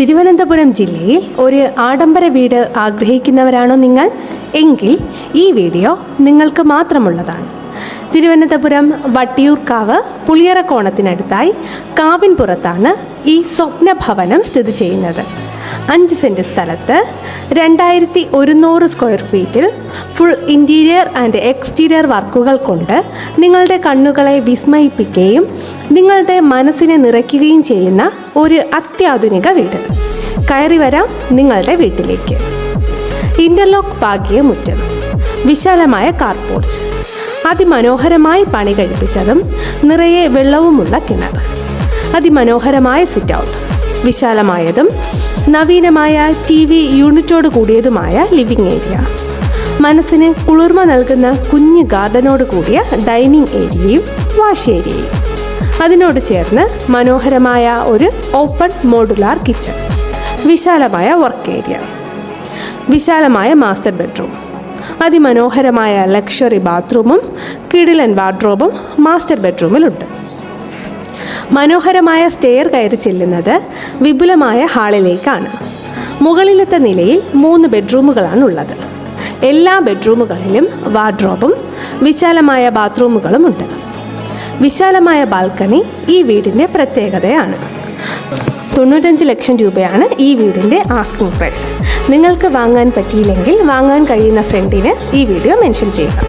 തിരുവനന്തപുരം ജില്ലയിൽ ഒരു ആഡംബര വീട് ആഗ്രഹിക്കുന്നവരാണോ നിങ്ങൾ? എങ്കിൽ ഈ വീഡിയോ നിങ്ങൾക്ക് മാത്രമുള്ളതാണ്. തിരുവനന്തപുരം വട്ടിയൂർക്കാവ് പുളിയറക്കോണത്തിനടുത്തായി കാവിൻപുറത്താണ് ഈ സ്വപ്നഭവനം സ്ഥിതി ചെയ്യുന്നത്. 5 സെൻറ് സ്ഥലത്ത് 2100 സ്ക്വയർ ഫീറ്റിൽ ഫുൾ ഇൻറ്റീരിയർ ആൻഡ് എക്സ്റ്റീരിയർ വർക്കുകൾ കൊണ്ട് നിങ്ങളുടെ കണ്ണുകളെ വിസ്മയിപ്പിക്കുകയും നിങ്ങളുടെ മനസ്സിനെ നിറയ്ക്കുകയും ചെയ്യുന്ന ഒരു അത്യാധുനിക വീട്. കയറി വരാം നിങ്ങളുടെ വീട്ടിലേക്ക്. ഇൻ്റർലോക്ക് പാകിയ മുറ്റം, വിശാലമായ കാർ പോർച്ച്, അതിമനോഹരമായി പണി കഴിപ്പിച്ചതും നിറയെ വെള്ളവുമുള്ള കിണർ, അതിമനോഹരമായ സിറ്റ് ഔട്ട്, വിശാലമായതും നവീനമായ TV യൂണിറ്റോട് കൂടിയതുമായ ലിവിംഗ് ഏരിയ, മനസ്സിന് കുളിർമ നൽകുന്ന കുഞ്ഞു ഗാർഡനോട് കൂടിയ ഡൈനിങ് ഏരിയയും വാഷ് ഏരിയയും, അതിനോട് ചേർന്ന് മനോഹരമായ ഒരു ഓപ്പൺ മോഡുലാർ കിച്ചൺ, വിശാലമായ വർക്ക് ഏരിയ, വിശാലമായ മാസ്റ്റർ ബെഡ്റൂം, അതിമനോഹരമായ ലക്ഷറി ബാത്റൂമും കിടിലൻ വാർഡ്രോബും മാസ്റ്റർ ബെഡ്റൂമിലുണ്ട്. മനോഹരമായ സ്റ്റെയർ കയറി ചെല്ലുന്നത് വിപുലമായ ഹാളിലേക്കാണ്. മുകളിലത്തെ നിലയിൽ 3 ബെഡ്റൂമുകളാണുള്ളത്. എല്ലാ ബെഡ്റൂമുകളിലും വാർഡ്രോബും വിശാലമായ ബാത്റൂമുകളുമുണ്ട്. വിശാലമായ ബാൽക്കണി ഈ വീടിൻ്റെ പ്രത്യേകതയാണ്. 95 ലക്ഷം രൂപയാണ് ഈ വീടിൻ്റെ ആസ്കിംഗ് പ്രൈസ്. നിങ്ങൾക്ക് വാങ്ങാൻ പറ്റിയില്ലെങ്കിൽ വാങ്ങാൻ കഴിയുന്ന ഫ്രണ്ടിന് ഈ വീഡിയോ മെൻഷൻ ചെയ്യുക.